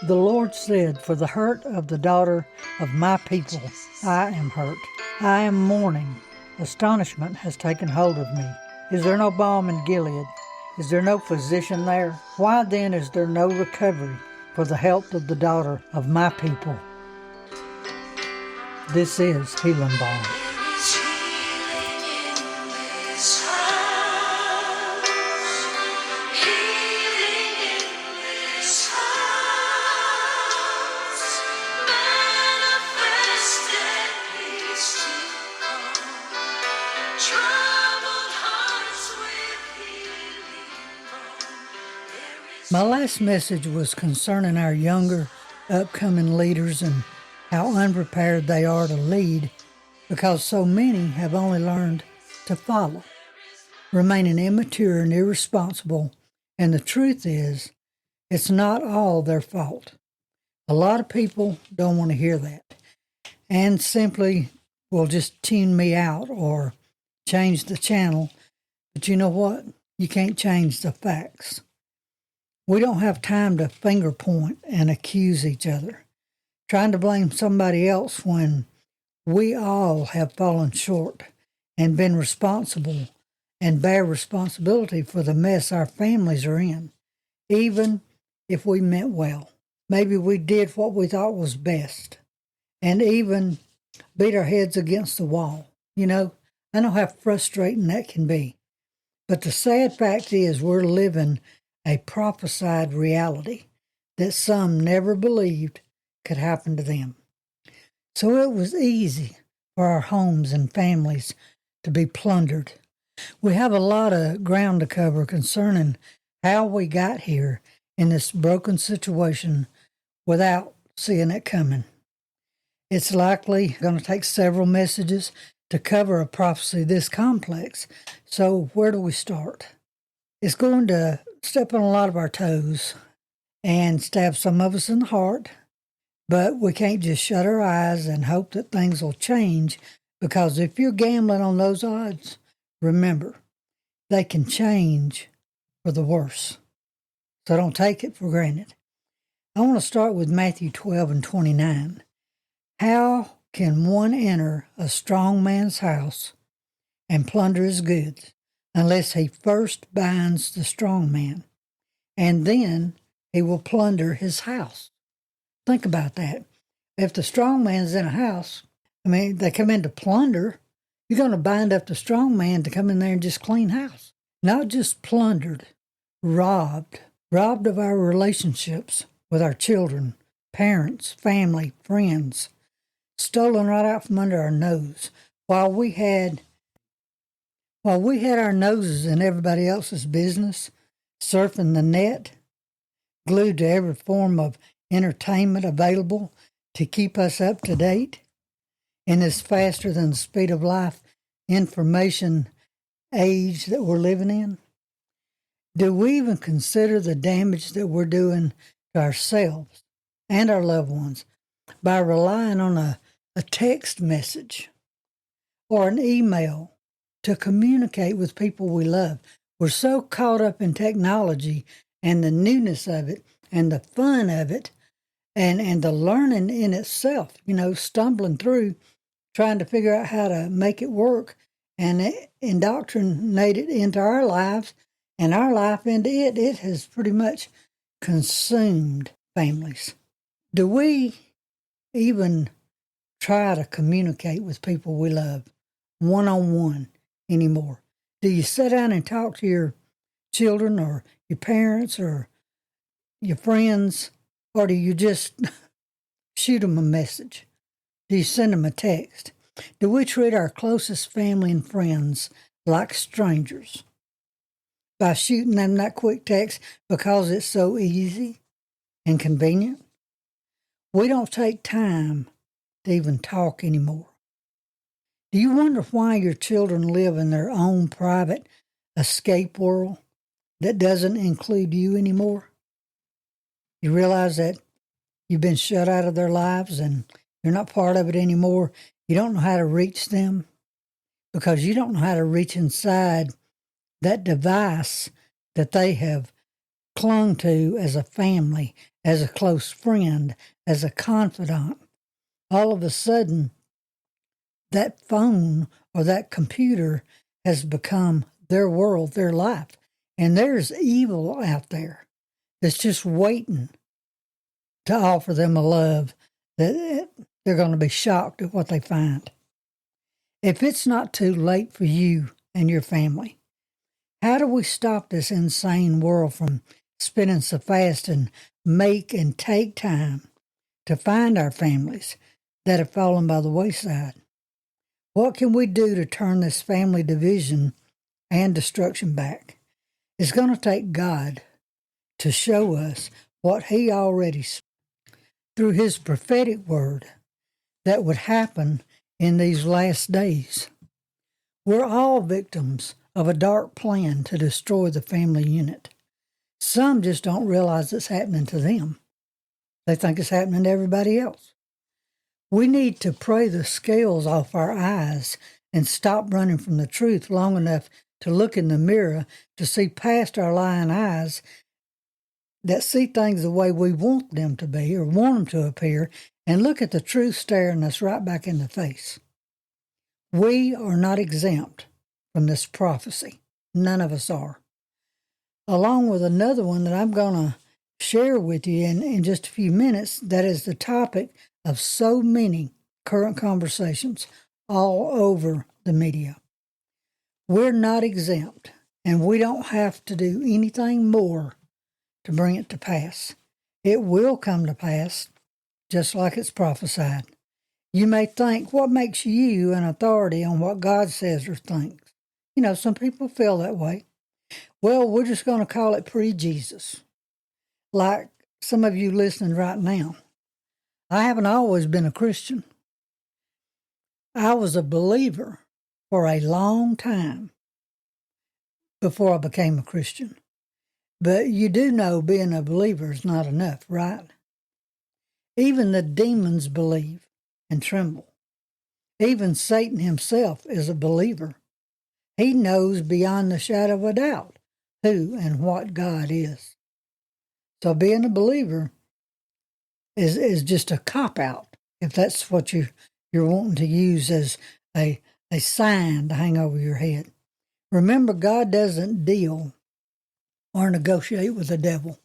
The Lord said, "For the hurt of the daughter of my people, I am hurt. I am mourning. Astonishment has taken hold of me. Is there no balm in Gilead? Is there no physician there? Why then is there no recovery for the health of the daughter of my people?" This is Healing Balm. My last message was concerning our younger, upcoming leaders and how unprepared they are to lead because so many have only learned to follow, remaining immature and irresponsible. And the truth is, it's not all their fault. A lot of people don't want to hear that and simply will just tune me out or change the channel. But you know what? You can't change the facts. We don't have time to finger point and accuse each other, trying to blame somebody else when we all have fallen short and been responsible and bear responsibility for the mess our families are in, even if we meant well. Maybe we did what we thought was best and even beat our heads against the wall. You know, I know how frustrating that can be. But the sad fact is we're living a prophesied reality that some never believed could happen to them. So it was easy for our homes and families to be plundered. We have a lot of ground to cover concerning how we got here in this broken situation without seeing it coming. It's likely going to take several messages to cover a prophecy this complex. So where do we start? It's going to step on a lot of our toes and stab some of us in the heart, but we can't just shut our eyes and hope that things will change, because if you're gambling on those odds, remember, they can change for the worse. So don't take it for granted. I want to start with Matthew 12:29. How can one enter a strong man's house and plunder his goods unless he first binds the strong man, and then he will plunder his house? Think about that. If the strong man's in a house, they come in to plunder, you're going to bind up the strong man to come in there and just clean house. Not just plundered, robbed of our relationships with our children, parents, family, friends, stolen right out from under our nose while we had our noses in everybody else's business, surfing the net, glued to every form of entertainment available to keep us up to date in this faster than the speed of life information age that we're living in? Do we even consider the damage that we're doing to ourselves and our loved ones by relying on a text message or an email to communicate with people we love? We're so caught up in technology and the newness of it and the fun of it and the learning in itself, stumbling through, trying to figure out how to make it work and indoctrinate it into our lives and our life into it. It has pretty much consumed families. Do we even try to communicate with people we love one-on-one anymore? Do you sit down and talk to your children or your parents or your friends, or do you just shoot them a message? Do you send them a text? Do we treat our closest family and friends like strangers by shooting them that quick text because it's so easy and convenient? We don't take time to even talk anymore. Do you wonder why your children live in their own private escape world that doesn't include you anymore? You realize that you've been shut out of their lives and you're not part of it anymore. You don't know how to reach them because you don't know how to reach inside that device that they have clung to as a family, as a close friend, as a confidant, all of a sudden, that phone or that computer has become their world, their life. And there's evil out there that's just waiting to offer them a love that they're going to be shocked at what they find. If it's not too late for you and your family, how do we stop this insane world from spinning so fast and make and take time to find our families that have fallen by the wayside? What can we do to turn this family division and destruction back? It's going to take God to show us what He already through His prophetic word that would happen in these last days. We're all victims of a dark plan to destroy the family unit. Some just don't realize it's happening to them. They think it's happening to everybody else. We need to pray the scales off our eyes and stop running from the truth long enough to look in the mirror to see past our lying eyes that see things the way we want them to be or want them to appear, and look at the truth staring us right back in the face. We are not exempt from this prophecy. None of us are. Along with another one that I'm going to share with you in just a few minutes, that is the topic of so many current conversations all over the media. We're not exempt, and we don't have to do anything more to bring it to pass. It will come to pass, just like it's prophesied. You may think, what makes you an authority on what God says or thinks? You know, some people feel that way. Well, we're just going to call it pre-Jesus. Like some of you listening right now. I haven't always been a Christian. I was a believer for a long time before I became a Christian. But you do know being a believer is not enough, right? Even the demons believe and tremble. Even Satan himself is a believer. He knows beyond the shadow of a doubt who and what God is. So being a believer is just a cop-out, if that's what you're wanting to use as a sign to hang over your head. Remember, God doesn't deal or negotiate with the devil.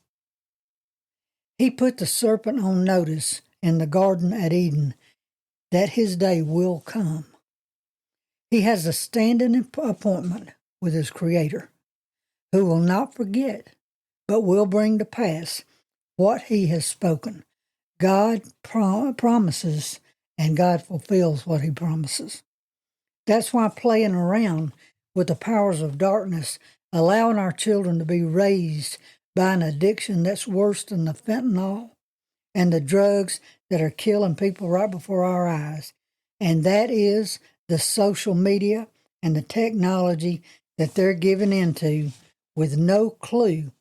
He put the serpent on notice in the Garden at Eden that his day will come. He has a standing appointment with his Creator, who will not forget, but will bring to pass what He has spoken. God promises, and God fulfills what He promises. That's why playing around with the powers of darkness, allowing our children to be raised by an addiction that's worse than the fentanyl and the drugs that are killing people right before our eyes. And that is the social media and the technology that they're giving into with no clue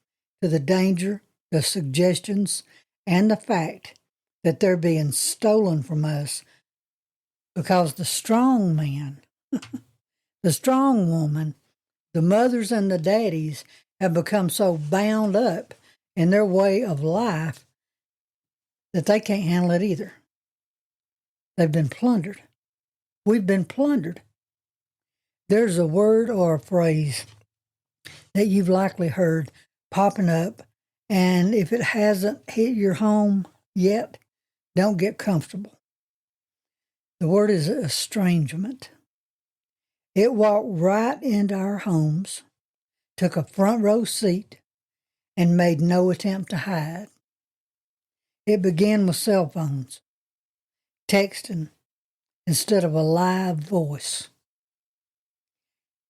to the danger, the suggestions, and the fact that they're being stolen from us because the strong man, the strong woman, the mothers and the daddies have become so bound up in their way of life that they can't handle it either. They've been plundered. We've been plundered. There's a word or a phrase that you've likely heard popping up, and if it hasn't hit your home yet, don't get comfortable. The word is estrangement. It walked right into our homes, took a front row seat, and made no attempt to hide. It began with cell phones, texting instead of a live voice.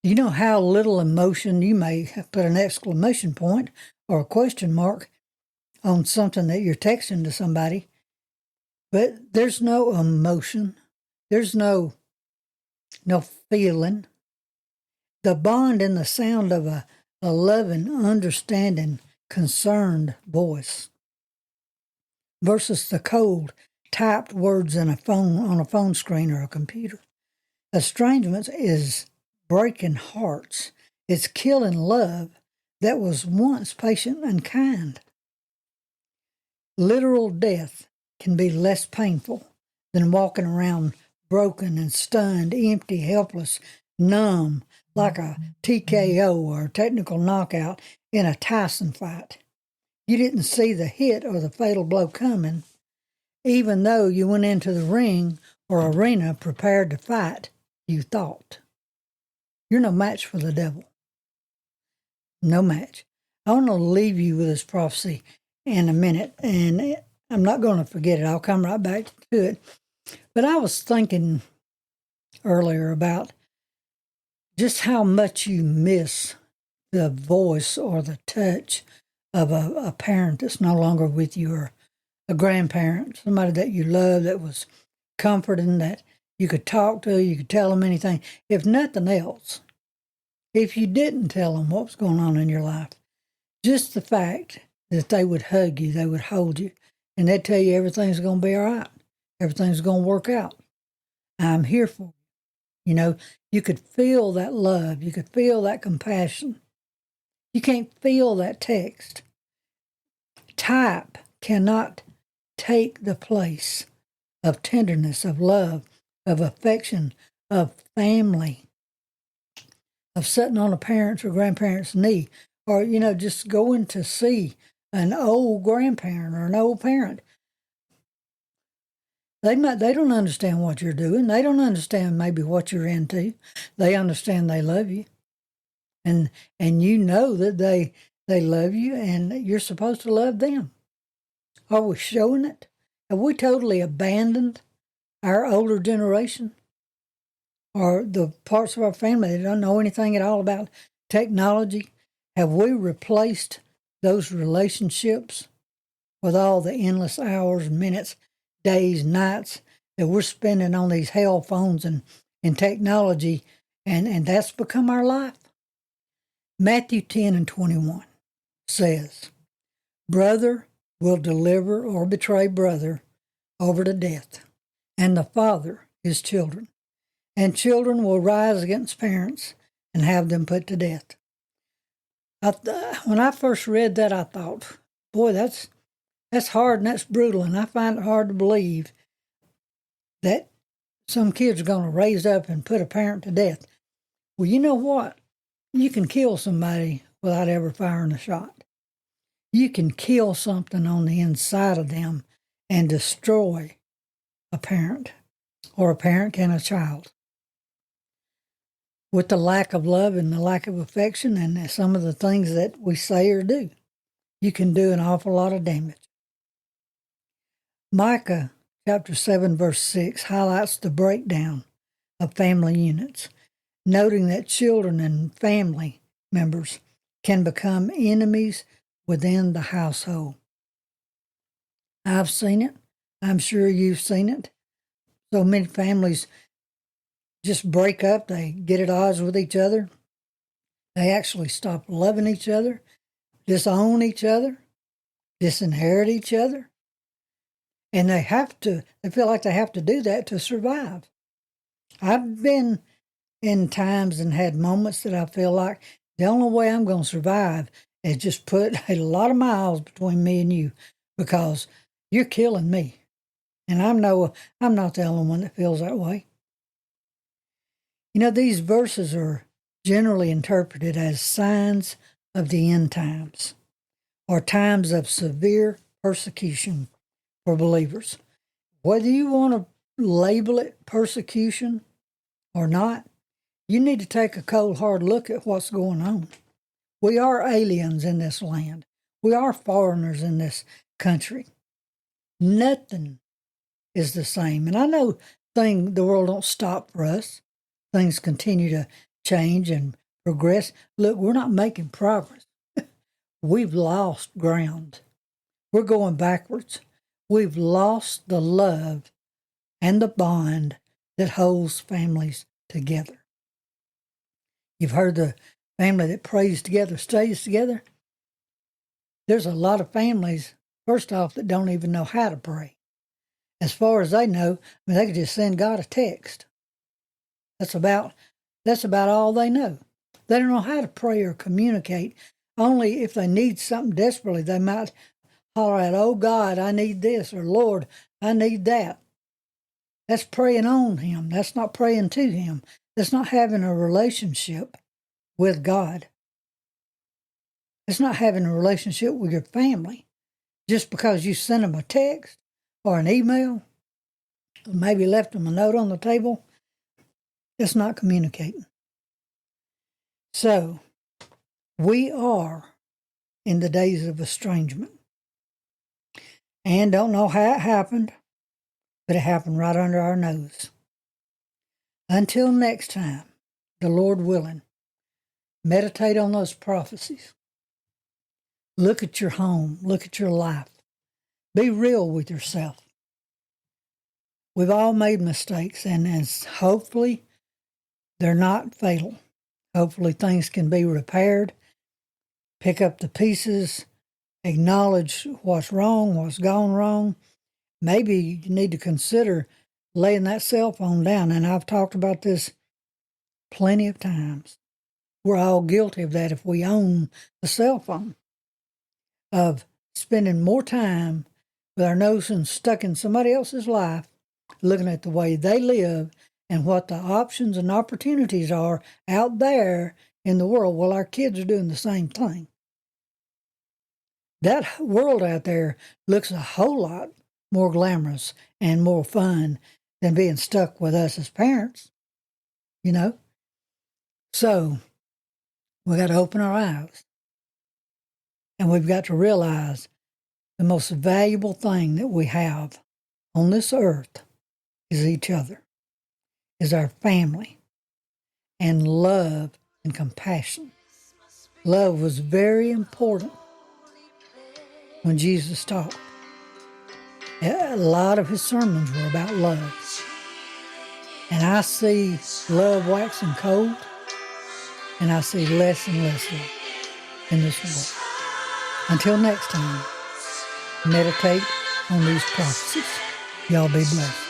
You know how little emotion, you may put an exclamation point or a question mark on something that you're texting to somebody, but there's no emotion. There's no feeling. The bond in the sound of a loving, understanding, concerned voice versus the cold, typed words on a phone screen or a computer. Estrangement is breaking hearts. It's killing love that was once patient and kind. Literal death can be less painful than walking around broken and stunned, empty, helpless, numb, like a TKO or a technical knockout in a Tyson fight. You didn't see the hit or the fatal blow coming, even though you went into the ring or arena prepared to fight, you thought. You're no match for the devil. No match. I want to leave you with this prophecy in a minute, and I'm not going to forget it. I'll come right back to it. But I was thinking earlier about just how much you miss the voice or the touch of a parent that's no longer with you, or a grandparent, somebody that you love, that was comforting, that you could talk to, you could tell them anything. If nothing else, if you didn't tell them what was going on in your life, just the fact that they would hug you, they would hold you, and they'd tell you everything's going to be all right. Everything's going to work out. I'm here for you. You know, you could feel that love. You could feel that compassion. You can't feel that text. Type cannot take the place of tenderness, of love, of affection, of family, of sitting on a parent's or grandparent's knee, or, you know, just going to see an old grandparent or an old parent. They don't understand what you're doing. They don't understand maybe what you're into. They understand they love you. And you know that they love you, and you're supposed to love them. Are we showing it? Have we totally abandoned our older generation? Or the parts of our family that don't know anything at all about technology? Have we replaced those relationships with all the endless hours, minutes, days, nights that we're spending on these hell phones and technology, and that's become our life? Matthew 10:21 says, "Brother will deliver or betray brother over to death, and the father his children, and children will rise against parents and have them put to death." When I first read that, I thought, boy, that's hard and that's brutal, and I find it hard to believe that some kids are going to raise up and put a parent to death. Well, you know what? You can kill somebody without ever firing a shot. You can kill something on the inside of them and destroy a parent, or a parent can a child. With the lack of love and the lack of affection and some of the things that we say or do, you can do an awful lot of damage. Micah chapter 7, verse 6 highlights the breakdown of family units, noting that children and family members can become enemies within the household. I've seen it. I'm sure you've seen it. So many families just break up. They get at odds with each other. They actually stop loving each other, disown each other, disinherit each other. And they feel like they have to do that to survive. I've been in times and had moments that I feel like the only way I'm going to survive is just put a lot of miles between me and you, because you're killing me. And I'm not the only one that feels that way. You know, these verses are generally interpreted as signs of the end times, or times of severe persecution for believers. Whether you want to label it persecution or not, you need to take a cold, hard look at what's going on. We are aliens in this land. We are foreigners in this country. Nothing is the same. And I know the world don't stop for us. Things continue to change and progress. Look, we're not making progress. We've lost ground. We're going backwards. We've lost the love and the bond that holds families together. You've heard the family that prays together stays together. There's a lot of families, first off, that don't even know how to pray. As far as they know, they could just send God a text. That's about all they know. They don't know how to pray or communicate only if they need something desperately, they might holler out, "Oh God, I need this," or "Lord, I need that." That's praying on Him. That's not praying to Him. That's not having a relationship with God. It's not having a relationship with your family. Just because you sent them a text or an email, maybe left them a note on the table, it's not communicating. So, we are in the days of estrangement. And don't know how it happened, but it happened right under our nose. Until next time, the Lord willing, meditate on those prophecies. Look at your home. Look at your life. Be real with yourself. We've all made mistakes, and hopefully they're not fatal. Hopefully things can be repaired. Pick up the pieces. Acknowledge what's wrong, what's gone wrong. Maybe you need to consider laying that cell phone down. And I've talked about this plenty of times. We're all guilty of that if we own the cell phone, of spending more time with our noses stuck in somebody else's life, looking at the way they live and what the options and opportunities are out there in the world. Well, our kids are doing the same thing. That world out there looks a whole lot more glamorous and more fun than being stuck with us as parents, you know? So we got to open our eyes. And we've got to realize the most valuable thing that we have on this earth is each other, is our family, and love and compassion. Love was very important when Jesus taught. A lot of his sermons were about love. And I see love waxing cold, and I see less and less love in this world. Until next time, meditate on these prophecies. Y'all be blessed.